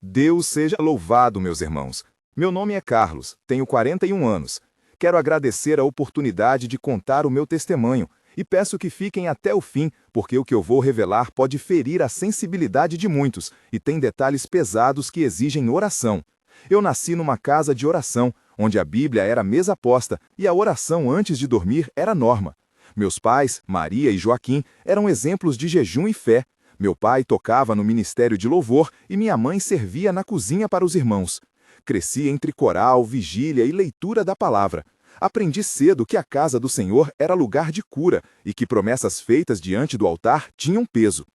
Deus seja louvado, meus irmãos. Meu nome é Carlos, tenho 41 anos. Quero agradecer a oportunidade de contar o meu testemunho e peço que fiquem até o fim, porque o que eu vou revelar pode ferir a sensibilidade de muitos e tem detalhes pesados que exigem oração. Eu nasci numa casa de oração, onde a Bíblia era mesa posta e a oração antes de dormir era norma. Meus pais, Maria e Joaquim, eram exemplos de jejum e fé. Meu pai tocava no ministério de louvor e minha mãe servia na cozinha para os irmãos. Cresci entre coral, vigília e leitura da palavra. Aprendi cedo que a casa do Senhor era lugar de cura e que promessas feitas diante do altar tinham peso.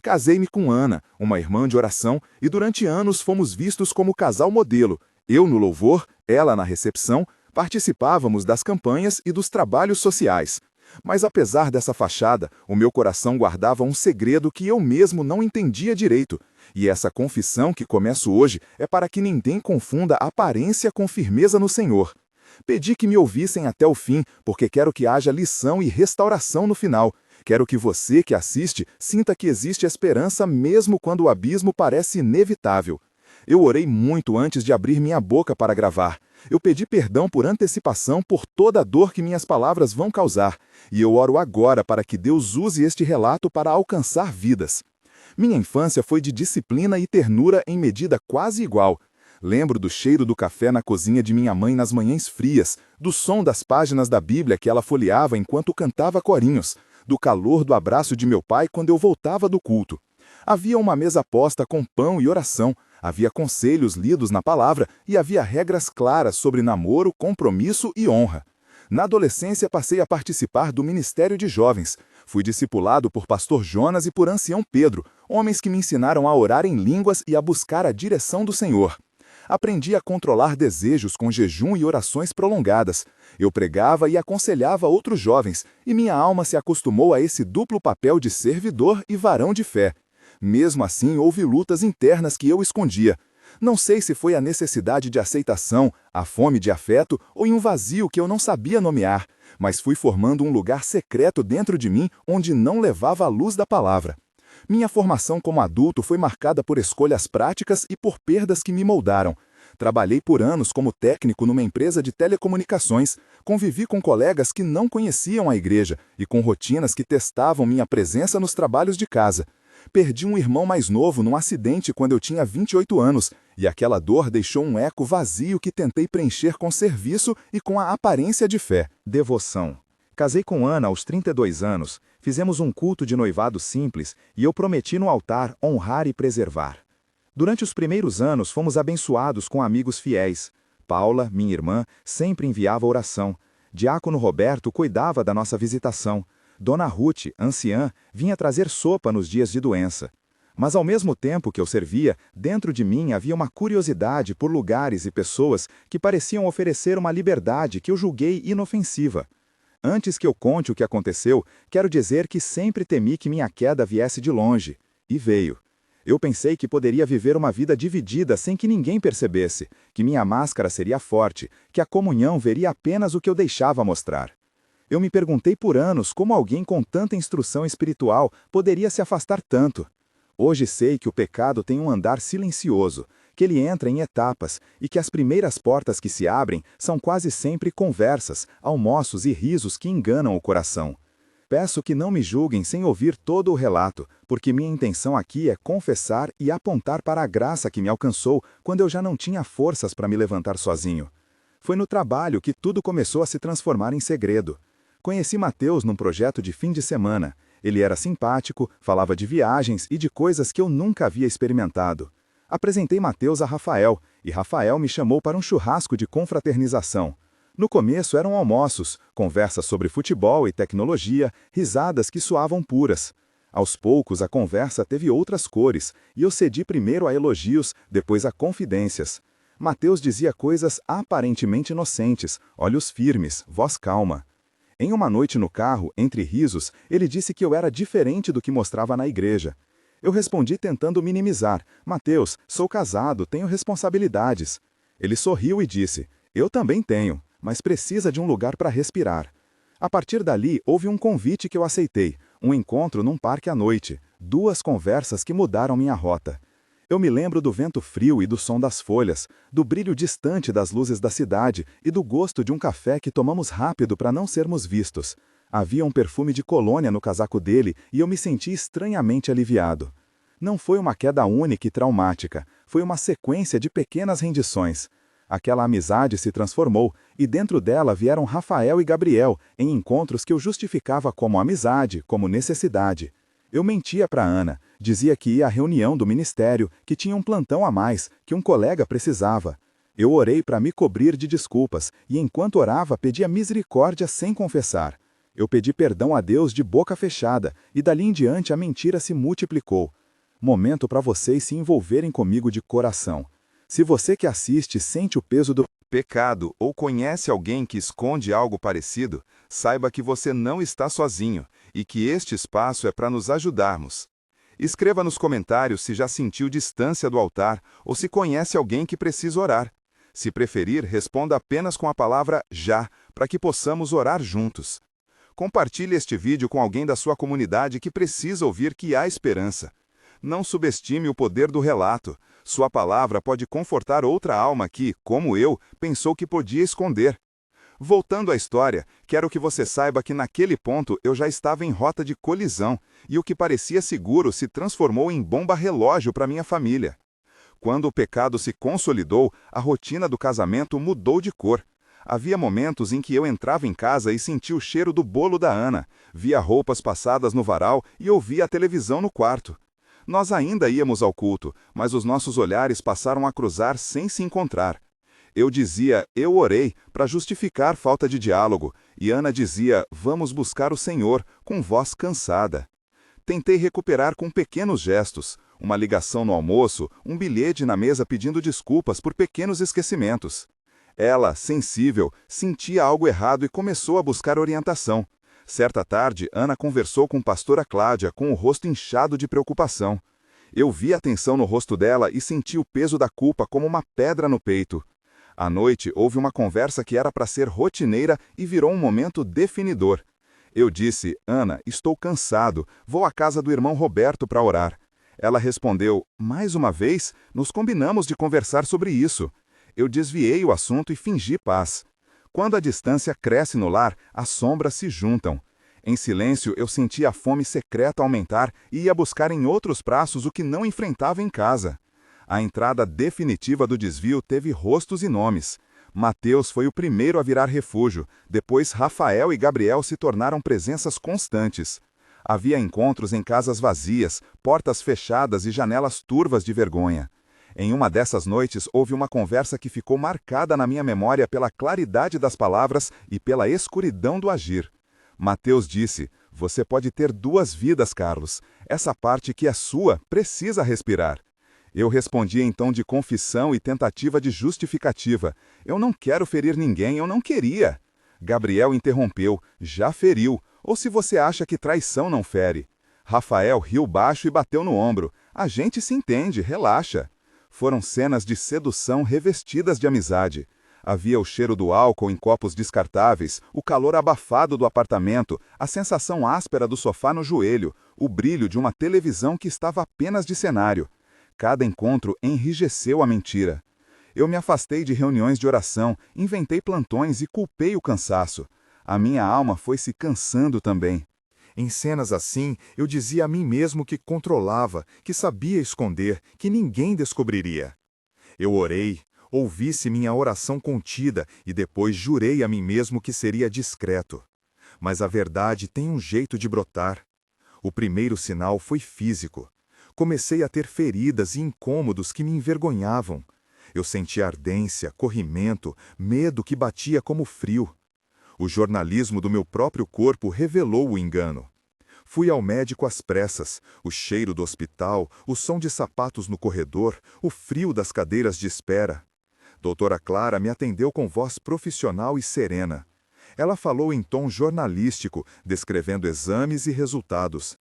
Casei-me com Ana, uma irmã de oração, e durante anos fomos vistos como casal modelo. Eu no louvor, ela na recepção, participávamos das campanhas e dos trabalhos sociais. Mas apesar dessa fachada, o meu coração guardava um segredo que eu mesmo não entendia direito. E essa confissão que começo hoje é para que ninguém confunda aparência com firmeza no Senhor. Pedi que me ouvissem até o fim, porque quero que haja lição e restauração no final. Quero que você que assiste sinta que existe esperança mesmo quando o abismo parece inevitável. Eu orei muito antes de abrir minha boca para gravar. Eu pedi perdão por antecipação por toda a dor que minhas palavras vão causar. E eu oro agora para que Deus use este relato para alcançar vidas. Minha infância foi de disciplina e ternura em medida quase igual. Lembro do cheiro do café na cozinha de minha mãe nas manhãs frias, do som das páginas da Bíblia que ela folheava enquanto cantava corinhos, do calor do abraço de meu pai quando eu voltava do culto. Havia uma mesa posta com pão e oração, havia conselhos lidos na palavra e havia regras claras sobre namoro, compromisso e honra. Na adolescência passei a participar do Ministério de Jovens. Fui discipulado por pastor Jonas e por ancião Pedro, homens que me ensinaram a orar em línguas e a buscar a direção do Senhor. Aprendi a controlar desejos com jejum e orações prolongadas. Eu pregava e aconselhava outros jovens, e minha alma se acostumou a esse duplo papel de servidor e varão de fé. Mesmo assim, houve lutas internas que eu escondia. Não sei se foi a necessidade de aceitação, a fome de afeto ou em um vazio que eu não sabia nomear, mas fui formando um lugar secreto dentro de mim onde não levava a luz da palavra. Minha formação como adulto foi marcada por escolhas práticas e por perdas que me moldaram. Trabalhei por anos como técnico numa empresa de telecomunicações, convivi com colegas que não conheciam a igreja e com rotinas que testavam minha presença nos trabalhos de casa. Perdi um irmão mais novo num acidente quando eu tinha 28 anos, e aquela dor deixou um eco vazio que tentei preencher com serviço e com a aparência de fé. Devoção. Casei com Ana aos 32 anos, fizemos um culto de noivado simples e eu prometi no altar honrar e preservar. Durante os primeiros anos fomos abençoados com amigos fiéis. Paula, minha irmã, sempre enviava oração. Diácono Roberto cuidava da nossa visitação. Dona Ruth, anciã, vinha trazer sopa nos dias de doença. Mas ao mesmo tempo que eu servia, dentro de mim havia uma curiosidade por lugares e pessoas que pareciam oferecer uma liberdade que eu julguei inofensiva. Antes que eu conte o que aconteceu, quero dizer que sempre temi que minha queda viesse de longe. E veio. Eu pensei que poderia viver uma vida dividida sem que ninguém percebesse, que minha máscara seria forte, que a comunhão veria apenas o que eu deixava mostrar. Eu me perguntei por anos como alguém com tanta instrução espiritual poderia se afastar tanto. Hoje sei que o pecado tem um andar silencioso, que ele entra em etapas e que as primeiras portas que se abrem são quase sempre conversas, almoços e risos que enganam o coração. Peço que não me julguem sem ouvir todo o relato, porque minha intenção aqui é confessar e apontar para a graça que me alcançou quando eu já não tinha forças para me levantar sozinho. Foi no trabalho que tudo começou a se transformar em segredo. Conheci Mateus num projeto de fim de semana. Ele era simpático, falava de viagens e de coisas que eu nunca havia experimentado. Apresentei Mateus a Rafael, e Rafael me chamou para um churrasco de confraternização. No começo eram almoços, conversas sobre futebol e tecnologia, risadas que soavam puras. Aos poucos a conversa teve outras cores, e eu cedi primeiro a elogios, depois a confidências. Mateus dizia coisas aparentemente inocentes, olhos firmes, voz calma. Em uma noite no carro, entre risos, ele disse que eu era diferente do que mostrava na igreja. Eu respondi tentando minimizar. Mateus, sou casado, tenho responsabilidades. Ele sorriu e disse, eu também tenho, mas precisa de um lugar para respirar. A partir dali, houve um convite que eu aceitei, um encontro num parque à noite, 2 conversas que mudaram minha rota. Eu Eu me lembro do vento frio e do som das folhas, do brilho distante das luzes da cidade e do gosto de um café que tomamos rápido para não sermos vistos. Havia um perfume de colônia no casaco dele e eu me senti estranhamente aliviado. Não foi uma queda única e traumática, foi uma sequência de pequenas rendições. Aquela amizade se transformou, e dentro dela vieram Rafael e Gabriel, em encontros que eu justificava como amizade, como necessidade. Eu mentia para Ana, dizia que ia à reunião do ministério, que tinha um plantão a mais, que um colega precisava. Eu orei para me cobrir de desculpas, e enquanto orava pedia misericórdia sem confessar. Eu pedi perdão a Deus de boca fechada, e dali em diante a mentira se multiplicou. Momento para vocês se envolverem comigo de coração. Se você que assiste sente o peso do pecado ou conhece alguém que esconde algo parecido, saiba que você não está sozinho e que este espaço é para nos ajudarmos. Escreva nos comentários se já sentiu distância do altar ou se conhece alguém que precisa orar. Se preferir, responda apenas com a palavra já, para que possamos orar juntos. Compartilhe este vídeo com alguém da sua comunidade que precisa ouvir que há esperança. Não subestime o poder do relato. Sua palavra pode confortar outra alma que, como eu, pensou que podia esconder. Voltando à história, quero que você saiba que naquele ponto eu já estava em rota de colisão, e o que parecia seguro se transformou em bomba relógio para minha família. Quando o pecado se consolidou, a rotina do casamento mudou de cor. Havia momentos em que eu entrava em casa e sentia o cheiro do bolo da Ana, via roupas passadas no varal e ouvia a televisão no quarto. Nós ainda íamos ao culto, mas os nossos olhares passaram a cruzar sem se encontrar. Eu dizia, eu orei, para justificar falta de diálogo, e Ana dizia, vamos buscar o Senhor, com voz cansada. Tentei recuperar com pequenos gestos, uma ligação no almoço, um bilhete na mesa pedindo desculpas por pequenos esquecimentos. Ela, sensível, sentia algo errado e começou a buscar orientação. Certa tarde, Ana conversou com pastora Cláudia com o rosto inchado de preocupação. Eu vi a tensão no rosto dela e senti o peso da culpa como uma pedra no peito. À noite, houve uma conversa que era para ser rotineira e virou um momento definidor. Eu disse, Ana, estou cansado, vou à casa do irmão Roberto para orar. Ela respondeu, mais uma vez, nos combinamos de conversar sobre isso. Eu desviei o assunto e fingi paz. Quando a distância cresce no lar, as sombras se juntam. Em silêncio, eu sentia a fome secreta aumentar e ia buscar em outros braços o que não enfrentava em casa. A entrada definitiva do desvio teve rostos e nomes. Mateus foi o primeiro a virar refúgio, depois Rafael e Gabriel se tornaram presenças constantes. Havia encontros em casas vazias, portas fechadas e janelas turvas de vergonha. Em uma dessas noites, houve uma conversa que ficou marcada na minha memória pela claridade das palavras e pela escuridão do agir. Mateus disse, você pode ter duas vidas, Carlos. Essa parte que é sua precisa respirar. Eu respondi então de confissão e tentativa de justificativa. Eu não quero ferir ninguém, eu não queria. Gabriel interrompeu, já feriu. Ou se você acha que traição não fere. Rafael riu baixo e bateu no ombro. A gente se entende, relaxa. Foram cenas de sedução revestidas de amizade. Havia o cheiro do álcool em copos descartáveis, o calor abafado do apartamento, a sensação áspera do sofá no joelho, o brilho de uma televisão que estava apenas de cenário. Cada encontro enrijeceu a mentira. Eu me afastei de reuniões de oração, inventei plantões e culpei o cansaço. A minha alma foi se cansando também. Em cenas assim, eu dizia a mim mesmo que controlava, que sabia esconder, que ninguém descobriria. Eu orei, ouvi-se minha oração contida e depois jurei a mim mesmo que seria discreto. Mas a verdade tem um jeito de brotar. O primeiro sinal foi físico. Comecei a ter feridas e incômodos que me envergonhavam. Eu sentia ardência, corrimento, medo que batia como frio. O jornalismo do meu próprio corpo revelou o engano. Fui ao médico às pressas, o cheiro do hospital, o som de sapatos no corredor, o frio das cadeiras de espera. Doutora Clara me atendeu com voz profissional e serena. Ela falou em tom jornalístico, descrevendo exames e resultados.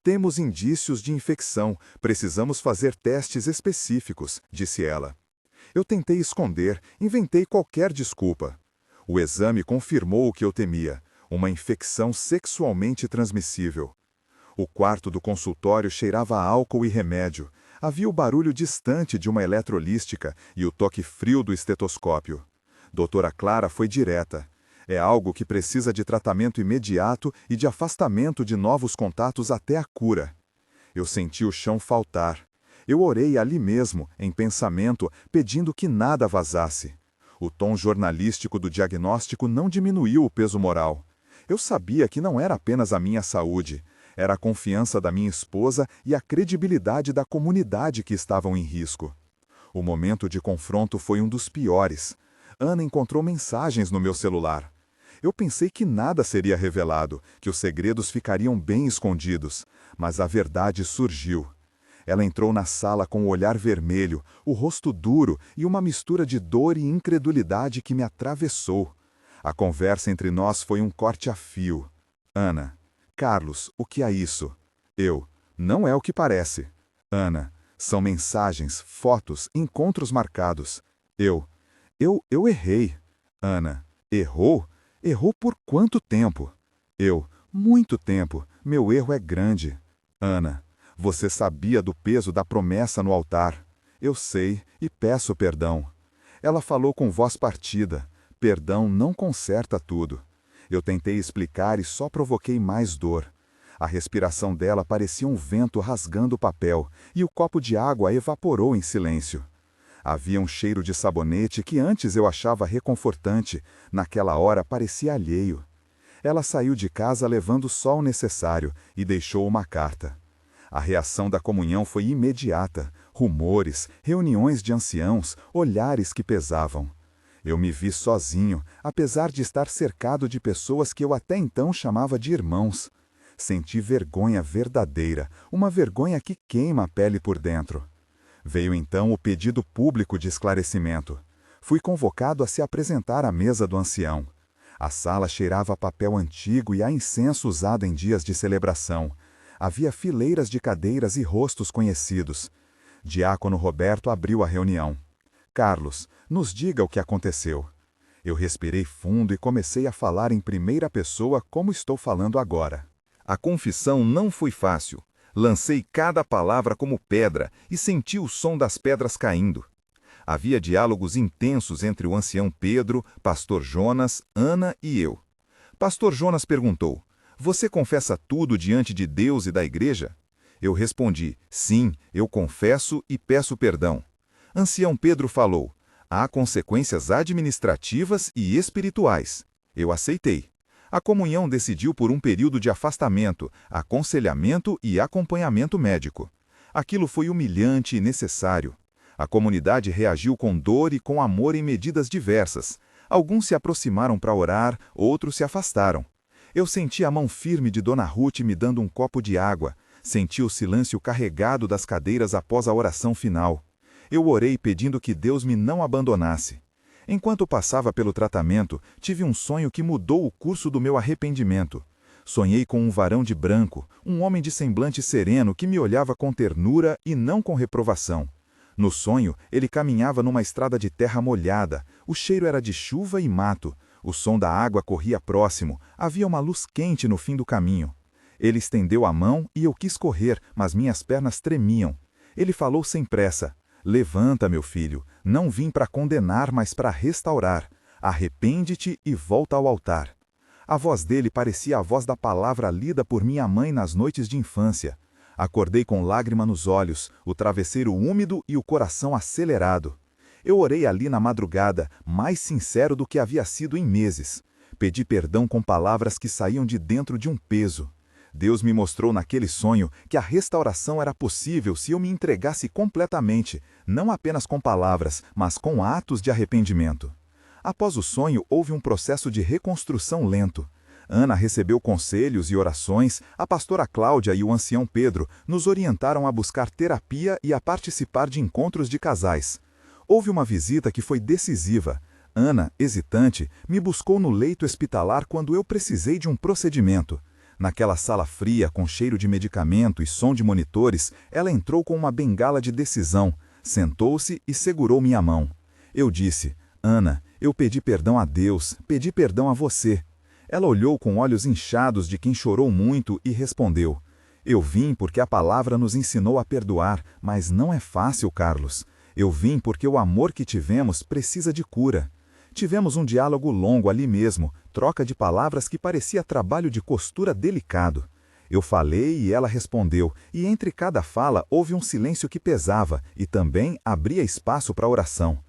Temos indícios de infecção, precisamos fazer testes específicos, disse ela. Eu tentei esconder, inventei qualquer desculpa. O exame confirmou o que eu temia, uma infecção sexualmente transmissível. O quarto do consultório cheirava a álcool e remédio. Havia o barulho distante de uma eletrolística e o toque frio do estetoscópio. Doutora Clara foi direta. É algo que precisa de tratamento imediato e de afastamento de novos contatos até a cura. Eu senti o chão faltar. Eu orei ali mesmo, em pensamento, pedindo que nada vazasse. O tom jornalístico do diagnóstico não diminuiu o peso moral. Eu sabia que não era apenas a minha saúde, era a confiança da minha esposa e a credibilidade da comunidade que estavam em risco. O momento de confronto foi um dos piores. Ana encontrou mensagens no meu celular. Eu pensei que nada seria revelado, que os segredos ficariam bem escondidos, mas a verdade surgiu. Ela entrou na sala com o olhar vermelho, o rosto duro e uma mistura de dor e incredulidade que me atravessou. A conversa entre nós foi um corte a fio. Ana: Carlos, o que é isso? Eu: não é o que parece. Ana: são mensagens, fotos, encontros marcados. Eu errei. Ana: errou? Errou por quanto tempo? Eu: muito tempo. Meu erro é grande. Ana: você sabia do peso da promessa no altar. Eu sei e peço perdão. Ela falou com voz partida. Perdão não conserta tudo. Eu tentei explicar e só provoquei mais dor. A respiração dela parecia um vento rasgando o papel, e o copo de água evaporou em silêncio. Havia um cheiro de sabonete que antes eu achava reconfortante, naquela hora parecia alheio. Ela saiu de casa levando só o necessário e deixou uma carta. A reação da comunhão foi imediata, rumores, reuniões de anciãos, olhares que pesavam. Eu me vi sozinho, apesar de estar cercado de pessoas que eu até então chamava de irmãos. Senti vergonha verdadeira, uma vergonha que queima a pele por dentro. Veio então o pedido público de esclarecimento. Fui convocado a se apresentar à mesa do ancião. A sala cheirava a papel antigo e a incenso usado em dias de celebração. Havia fileiras de cadeiras e rostos conhecidos. Diácono Roberto abriu a reunião. Carlos, nos diga o que aconteceu. Eu respirei fundo e comecei a falar em primeira pessoa como estou falando agora. A confissão não foi fácil. Lancei cada palavra como pedra e senti o som das pedras caindo. Havia diálogos intensos entre o ancião Pedro, pastor Jonas, Ana e eu. Pastor Jonas perguntou: você confessa tudo diante de Deus e da igreja? Eu respondi: sim, eu confesso e peço perdão. Ancião Pedro falou: há consequências administrativas e espirituais. Eu aceitei. A comunhão decidiu por um período de afastamento, aconselhamento e acompanhamento médico. Aquilo foi humilhante e necessário. A comunidade reagiu com dor e com amor em medidas diversas. Alguns se aproximaram para orar, outros se afastaram. Eu senti a mão firme de Dona Ruth me dando um copo de água. Senti o silêncio carregado das cadeiras após a oração final. Eu orei pedindo que Deus me não abandonasse. Enquanto passava pelo tratamento, tive um sonho que mudou o curso do meu arrependimento. Sonhei com um varão de branco, um homem de semblante sereno que me olhava com ternura e não com reprovação. No sonho, ele caminhava numa estrada de terra molhada, o cheiro era de chuva e mato, o som da água corria próximo, havia uma luz quente no fim do caminho. Ele estendeu a mão e eu quis correr, mas minhas pernas tremiam. Ele falou sem pressa: levanta, meu filho, não vim para condenar, mas para restaurar. Arrepende-te e volta ao altar. A voz dele parecia a voz da palavra lida por minha mãe nas noites de infância. Acordei com lágrima nos olhos, o travesseiro úmido e o coração acelerado. Eu orei ali na madrugada, mais sincero do que havia sido em meses. Pedi perdão com palavras que saíam de dentro de um peso. Deus me mostrou naquele sonho que a restauração era possível se eu me entregasse completamente, não apenas com palavras, mas com atos de arrependimento. Após o sonho, houve um processo de reconstrução lento. Ana recebeu conselhos e orações, a pastora Cláudia e o ancião Pedro nos orientaram a buscar terapia e a participar de encontros de casais. Houve uma visita que foi decisiva. Ana, hesitante, me buscou no leito hospitalar quando eu precisei de um procedimento. Naquela sala fria, com cheiro de medicamento e som de monitores, ela entrou com uma bengala de decisão, sentou-se e segurou minha mão. Eu disse: Ana, eu pedi perdão a Deus, pedi perdão a você. Ela olhou com olhos inchados de quem chorou muito e respondeu: Eu vim porque a palavra nos ensinou a perdoar, mas não é fácil, Carlos. Eu vim porque o amor que tivemos precisa de cura. Tivemos um diálogo longo ali mesmo, troca de palavras que parecia trabalho de costura delicado. Eu falei e ela respondeu, e entre cada fala houve um silêncio que pesava e também abria espaço para oração.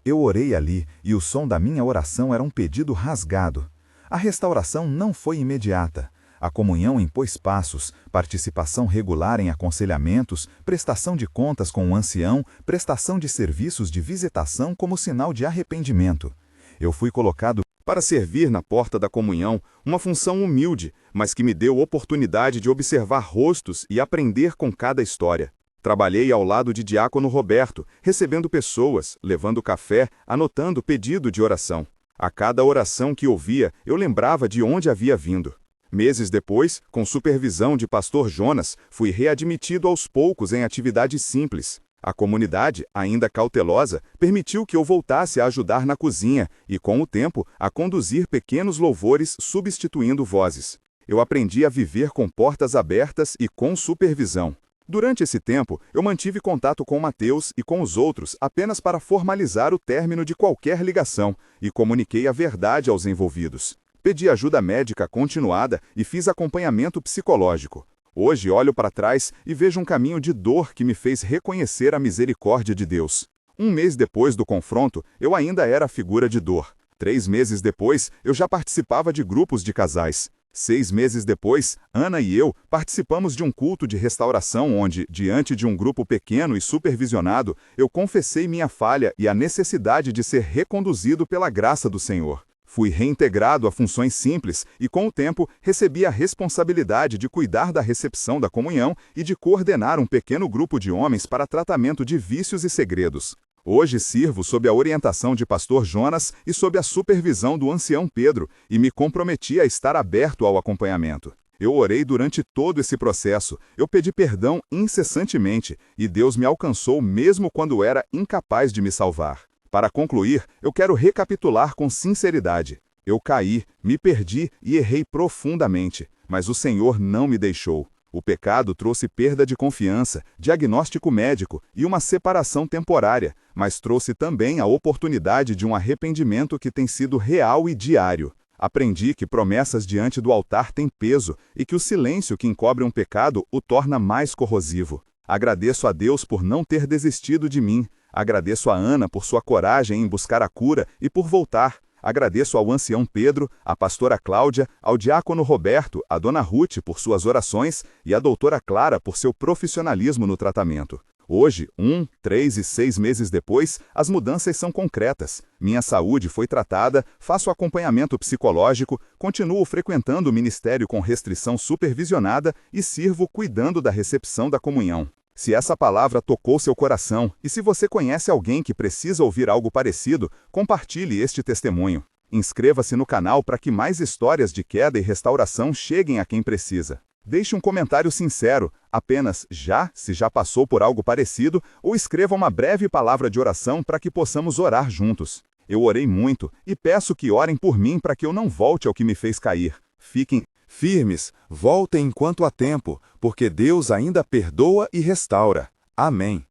Eu orei ali e o som da minha oração era um pedido rasgado. A restauração não foi imediata. A comunhão impôs passos, participação regular em aconselhamentos, prestação de contas com o ancião, prestação de serviços de visitação como sinal de arrependimento. Eu fui colocado para servir na porta da comunhão, uma função humilde, mas que me deu oportunidade de observar rostos e aprender com cada história. Trabalhei ao lado de diácono Roberto, recebendo pessoas, levando café, anotando pedido de oração. A cada oração que ouvia, eu lembrava de onde havia vindo. Meses depois, com supervisão de pastor Jonas, fui readmitido aos poucos em atividades simples. A comunidade, ainda cautelosa, permitiu que eu voltasse a ajudar na cozinha e, com o tempo, a conduzir pequenos louvores substituindo vozes. Eu aprendi a viver com portas abertas e com supervisão. Durante esse tempo, eu mantive contato com Mateus e com os outros apenas para formalizar o término de qualquer ligação e comuniquei a verdade aos envolvidos. Pedi ajuda médica continuada e fiz acompanhamento psicológico. Hoje olho para trás e vejo um caminho de dor que me fez reconhecer a misericórdia de Deus. Um mês depois do confronto, eu ainda era a figura de dor. 3 meses depois, eu já participava de grupos de casais. 6 meses depois, Ana e eu participamos de um culto de restauração onde, diante de um grupo pequeno e supervisionado, eu confessei minha falha e a necessidade de ser reconduzido pela graça do Senhor. Fui reintegrado a funções simples e, com o tempo, recebi a responsabilidade de cuidar da recepção da comunhão e de coordenar um pequeno grupo de homens para tratamento de vícios e segredos. Hoje sirvo sob a orientação de pastor Jonas e sob a supervisão do ancião Pedro e me comprometi a estar aberto ao acompanhamento. Eu orei durante todo esse processo, eu pedi perdão incessantemente e Deus me alcançou mesmo quando era incapaz de me salvar. Para concluir, eu quero recapitular com sinceridade. Eu caí, me perdi e errei profundamente, mas o Senhor não me deixou. O pecado trouxe perda de confiança, diagnóstico médico e uma separação temporária, mas trouxe também a oportunidade de um arrependimento que tem sido real e diário. Aprendi que promessas diante do altar têm peso e que o silêncio que encobre um pecado o torna mais corrosivo. Agradeço a Deus por não ter desistido de mim. Agradeço a Ana por sua coragem em buscar a cura e por voltar. Agradeço ao ancião Pedro, à pastora Cláudia, ao diácono Roberto, à dona Ruth por suas orações e à doutora Clara por seu profissionalismo no tratamento. Hoje, 1, 3 e 6 meses depois, as mudanças são concretas. Minha saúde foi tratada, faço acompanhamento psicológico, continuo frequentando o ministério com restrição supervisionada e sirvo cuidando da recepção da comunhão. Se essa palavra tocou seu coração e se você conhece alguém que precisa ouvir algo parecido, compartilhe este testemunho. Inscreva-se no canal para que mais histórias de queda e restauração cheguem a quem precisa. Deixe um comentário sincero, apenas já, se já passou por algo parecido, ou escreva uma breve palavra de oração para que possamos orar juntos. Eu orei muito e peço que orem por mim para que eu não volte ao que me fez cair. Fiquem firmes, voltem enquanto há tempo, porque Deus ainda perdoa e restaura. Amém.